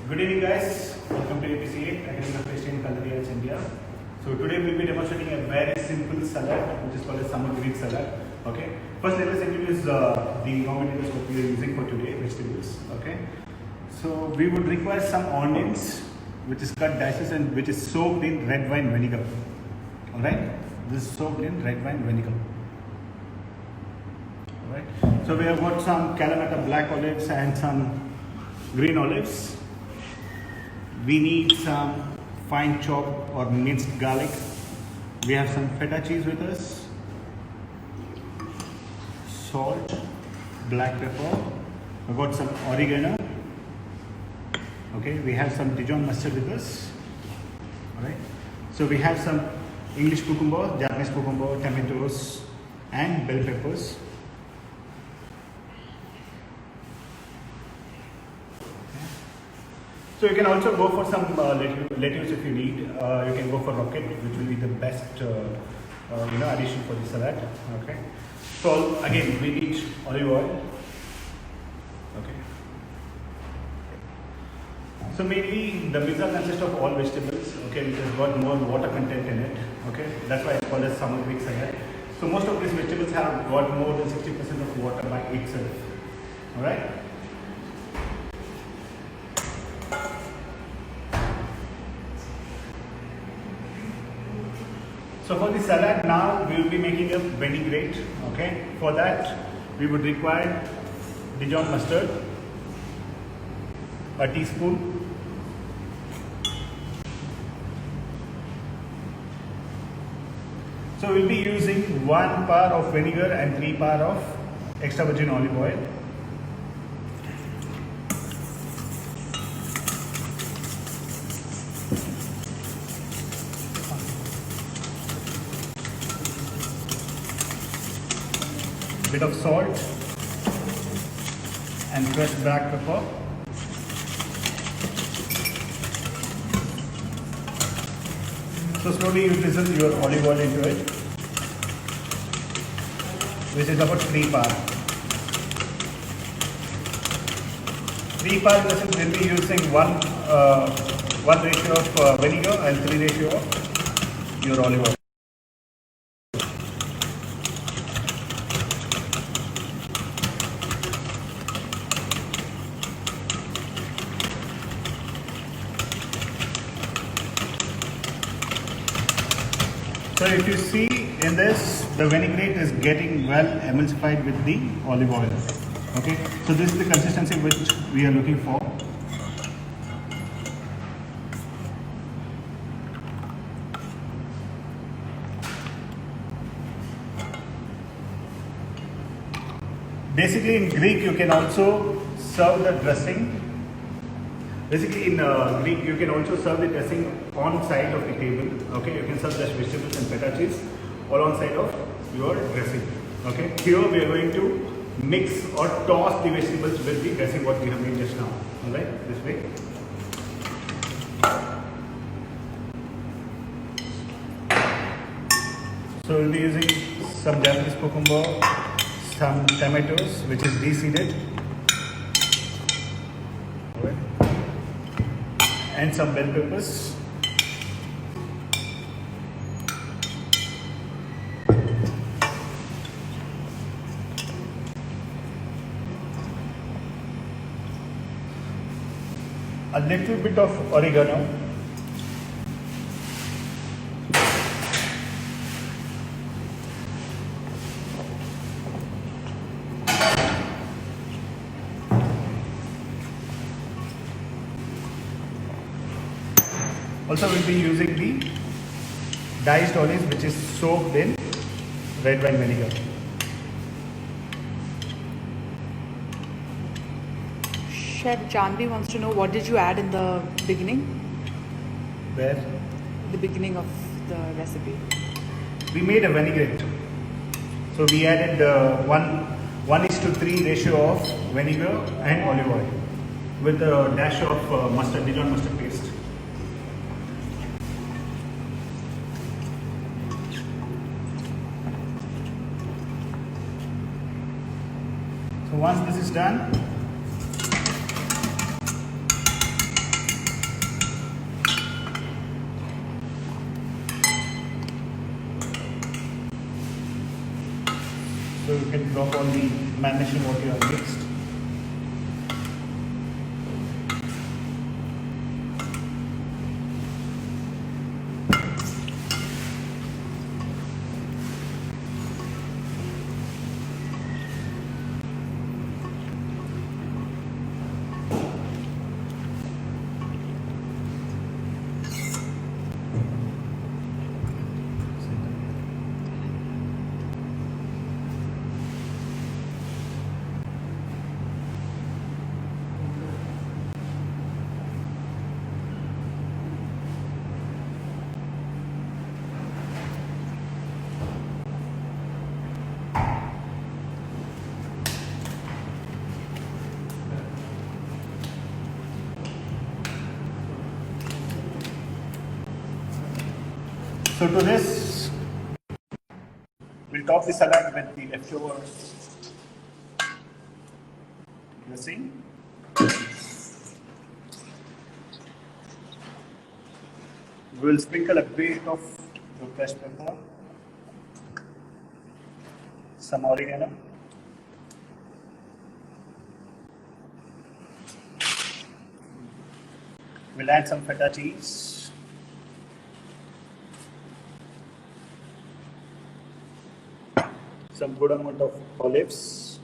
Good evening guys, welcome to APC8, Academy of Taste and Culinary Arts India. So today we will be demonstrating a very simple salad which is called a summer Greek salad. Okay. First let us introduce the raw materials what we are using for today, vegetables. Okay. So we would require some onions which is cut dices and which is soaked in red wine vinegar. Alright. This is soaked in red wine vinegar. Alright. So we have got some Kalamata black olives and some green olives. We need some fine chopped or minced garlic. We have some feta cheese with us, salt, black pepper. We've got some oregano. Okay, we have some Dijon mustard with us. Alright. So we have some English cucumber, Japanese cucumber, tomatoes, and bell peppers. So you can also go for some lettuce if you need. You can go for rocket, which will be the best addition for the salad. Okay. So again, we need olive oil. Okay. So mainly the pizza consists of all vegetables. Okay, which has got more water content in it. Okay, that's why it's called as summer Greek salad. So most of these vegetables have got more than 60% of water by itself. All right. So for the salad now we will be making a vinaigrette. Okay. For that we would require Dijon mustard, a teaspoon, so we'll be using 1 part of vinegar and 3 part of extra virgin olive oil. Bit of salt and crushed black pepper. So slowly you drizzle your olive oil into it, which is about 3 part. 3 part we'll be using 1 ratio of vinegar and 3 ratio of your olive oil. So if you see in this, the vinaigrette is getting well emulsified with the olive oil. Okay, so this is the consistency which we are looking for. Basically in Greek you can also serve the dressing. Basically in Greek you can also serve the dressing on side of the table. Okay, you can serve just vegetables and feta cheese all on side of your dressing. Okay, here we are going to mix or toss the vegetables with the dressing what we have made just now. Alright, this way. So we'll be using some Japanese cucumber, some tomatoes which is de-seeded, and some bell peppers. A little bit of oregano. Also we'll be using the diced olives which is soaked in red wine vinegar. Chef Janvi wants to know what did you add in the beginning? Where? The beginning of the recipe. We made a vinaigrette. So we added 1:3 ratio of vinegar and olive oil with a dash of mustard, Dijon mustard paste. So once this is done, the marination what you have mixed. So to this, we'll top the salad with the leftover dressing. We'll sprinkle a bit of the fresh pepper, some oregano, we'll add some feta cheese, some good amount of olives,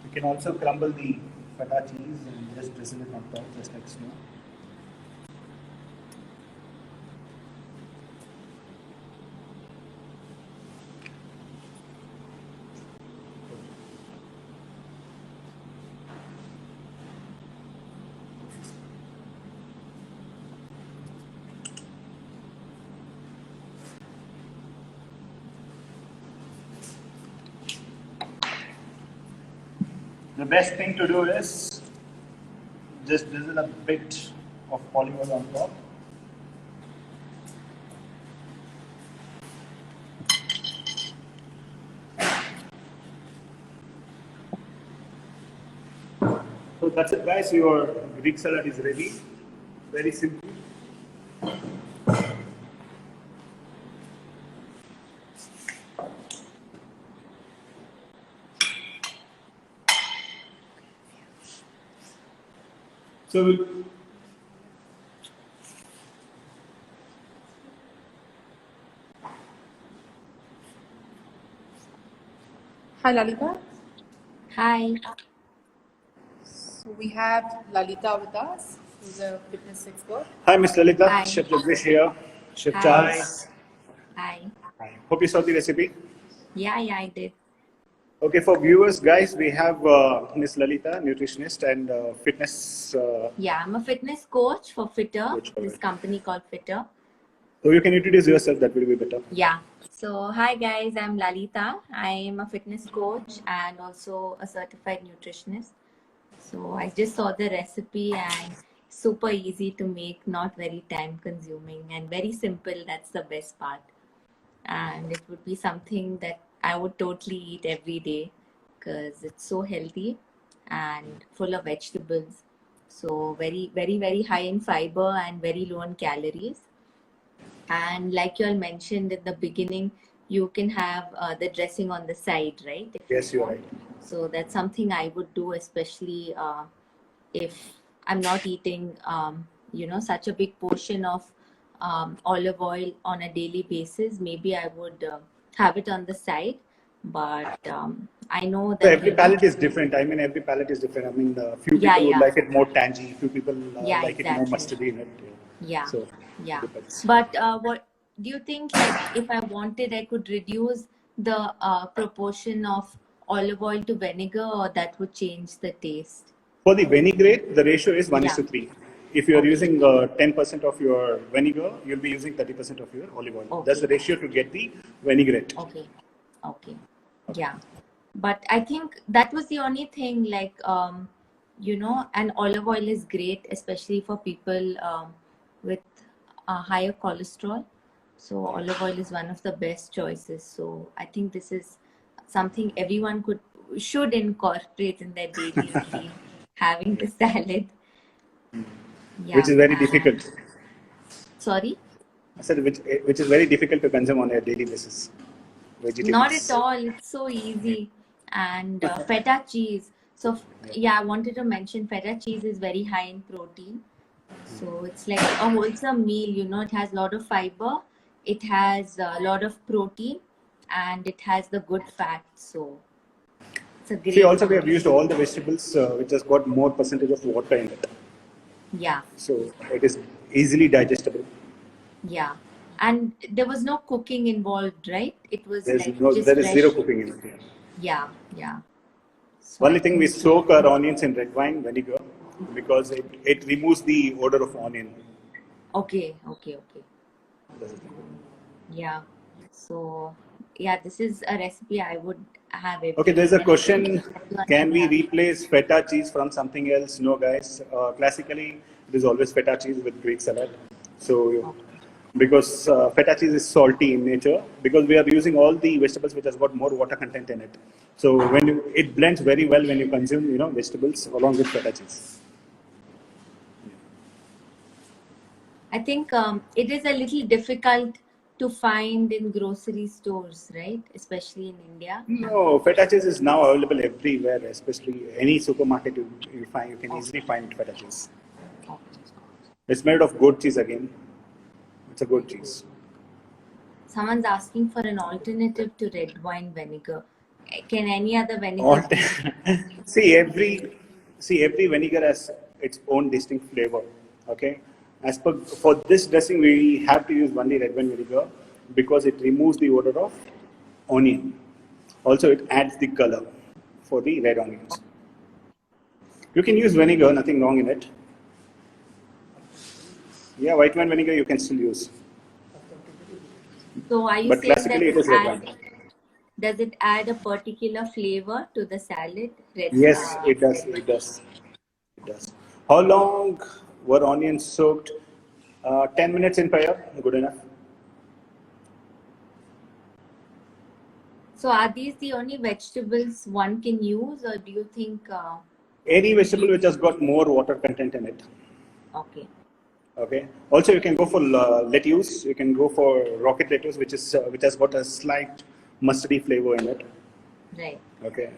you can also crumble the feta cheese and just drizzle it on top, just like snow. The best thing to do is just drizzle a bit of olive oil on top. So that's it guys, your Greek salad is ready. Very simple. So we'll Hi, Lalita. Hi. So we have Lalita with us, who's a fitness expert. Hi Miss Lalita, Hi. Chef Jagdish here, Chef Hi. Charles. Hi. Hope you saw the recipe. Yeah, I did. Okay, for viewers, guys, we have Miss Lalita, nutritionist and fitness. Yeah, I'm a fitness coach for Fitter, Coach, this alright. company called Fitter. So you can introduce yourself. That will be better. Yeah. So, hi guys, I'm Lalita. I'm a fitness coach and also a certified nutritionist. So, I just saw the recipe and super easy to make, not very time consuming and very simple. That's the best part. And it would be something that I would totally eat every day because it's so healthy and full of vegetables. So very, very, very high in fiber and very low in calories. And like you all mentioned in the beginning, you can have the dressing on the side, right? If Yes, you you're want. right. So that's something I would do, especially if I'm not eating, such a big portion of olive oil on a daily basis. Maybe I would have it on the side, but I know So that every palate is different. I mean, every palate is different. I mean, few Yeah, people would yeah. like it more tangy. Few people Yeah, like it more exactly. mustardy in it. Yeah, So yeah. depends. But what do you think? Like, if I wanted, I could reduce the proportion of olive oil to vinegar, or that would change the taste. For the vinaigrette, the ratio is 1 is Yeah. to 3. If you are Okay. using 10% of your vinegar, you'll be using 30% of your olive oil. That's Okay. the ratio to get the vinaigrette. Okay. Okay. Yeah. But I think that was the only thing, like, and olive oil is great, especially for people with higher cholesterol. So olive oil is one of the best choices. So I think this is something everyone should incorporate in their daily routine, having the salad. Which Yeah. is very difficult. Sorry? I said which is very difficult to consume on a daily basis. Not at Vegetables. all. It's so easy. And feta cheese. So, yeah, I wanted to mention feta cheese is very high in protein. So, it's like a wholesome meal. It has a lot of fiber, it has a lot of protein, and it has the good fat. So, it's a See, great also we have meal. used all the vegetables which has got more percentage of water in it. Yeah, So it is easily digestible. yeah. And there was no cooking involved, right? It was like just There is zero fresh. cooking in it. Yeah. Yeah, yeah. So, Only I thing we think, soak our onions in red wine vinegar because it removes the odor of onion. okay. That's the thing. Yeah. So, yeah, this is a recipe I would have Okay, every there's day, a and question. everyone Can should we have. replace feta cheese from something else? No, guys. Classically, it is always feta cheese with Greek salad. So, Okay. because feta cheese is salty in nature, because we are using all the vegetables which has got more water content in it. So it blends very well when you consume, vegetables along with feta cheese. I think it is a little difficult to find in grocery stores, right? Especially in India. No, feta cheese is now available everywhere, especially any supermarket you can Okay. easily find feta cheese. Okay. It's made of goat cheese again. It's a goat cheese. Someone's asking for an alternative to red wine vinegar. Can any other All vinegar be? see every vinegar has its own distinct flavor. Okay, as per for this dressing we have to use only red wine vinegar because it removes the odor of onion. Also, it adds the color for the red onions. You can use vinegar, nothing wrong in it. Yeah, white wine vinegar you can still use, So, are you but saying classically it is red wine. does it add a particular flavor to the salad? Yes, it does. Red It does. It does. How long were onions soaked? 10 minutes in prayer, good enough. So are these the only vegetables one can use, or do you think? Any vegetable which has got more water content in it. Okay. Okay. Also, you can go for lettuce. You can go for rocket lettuce, which has got a slight mustardy flavor in it. Right. Okay.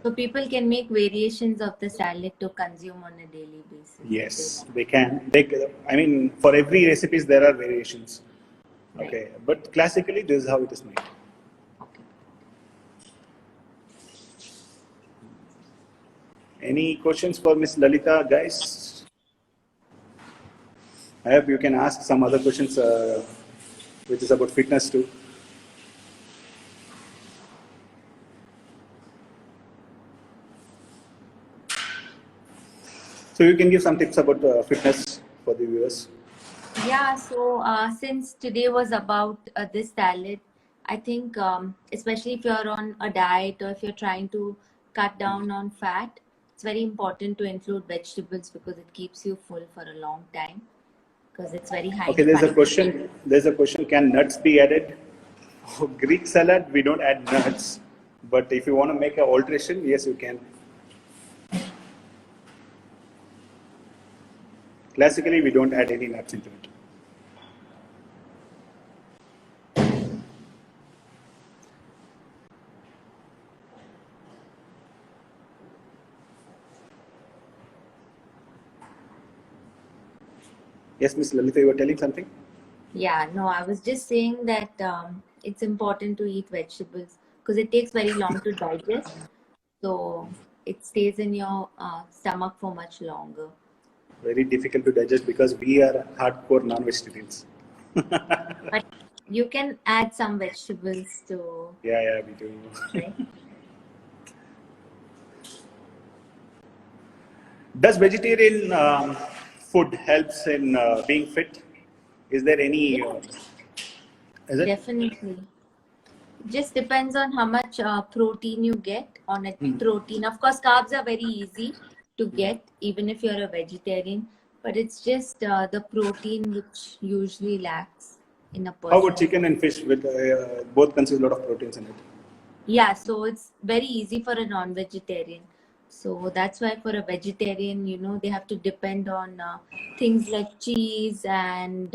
So people can make variations of the salad to consume on a daily basis. Yes, they can. I mean, for every recipes there are variations. Right. Okay, but classically this is how it is made. Okay. Any questions for Miss Lalita, guys? I hope you can ask some other questions, which is about fitness too. So you can give some tips about fitness for the viewers. Yeah. So since today was about this salad, I think especially if you're on a diet or if you're trying to cut down on fat, it's very important to include vegetables because it keeps you full for a long time because it's very high Okay, in fiber. There's a question. Can nuts be added? For Greek salad, we don't add nuts. But if you want to make an alteration, yes, you can. Classically, we don't add any nuts into it. Yes, Miss Lalita, you were telling something? Yeah, no, I was just saying that it's important to eat vegetables because it takes very long to digest. So it stays in your stomach for much longer. Very difficult to digest because we are hardcore non-vegetarians. But you can add some vegetables to, Yeah, we do. right? Does vegetarian food helps in being fit? Is there any? Yeah, Is it? definitely. just depends on how much protein you get on a protein. Of course, carbs are very easy to get even if you're a vegetarian, but it's just the protein which usually lacks in a person. How about chicken and fish? With both consume a lot of proteins in it. Yeah, so it's very easy for a non-vegetarian. So that's why for a vegetarian, you know, they have to depend on things like cheese and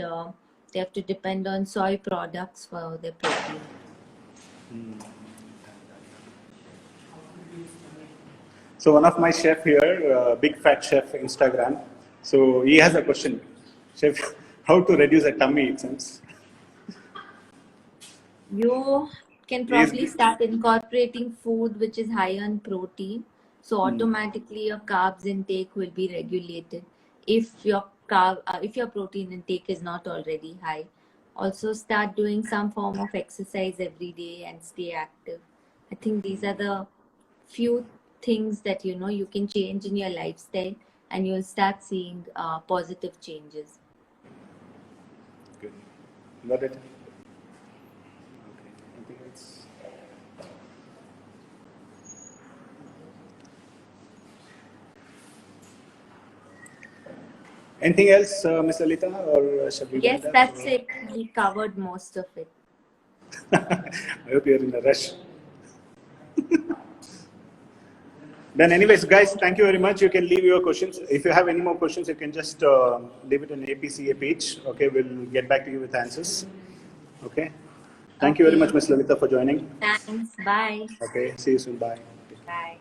they have to depend on soy products for their protein. So one of my chef here, big fat chef Instagram. So he has a question. Chef, how to reduce a tummy? It seems. You can probably start incorporating food which is high on protein. So automatically your carbs intake will be regulated if your protein intake is not already high. Also start doing some form of exercise every day and stay active. I think these are the few things that you know you can change in your lifestyle and you'll start seeing positive changes. Good. Got it. Okay. Anything else? Anything else, Miss Lalita, or shall we? Yes, that's it. We covered most of it. I hope you're in a rush. Then anyways, guys, thank you very much. You can leave your questions. If you have any more questions, you can just leave it on APCA page. Okay, we'll get back to you with answers. Okay. Thank you very much, Ms. Lalita, for joining. Thanks. Bye. Okay, see you soon. Bye. Bye.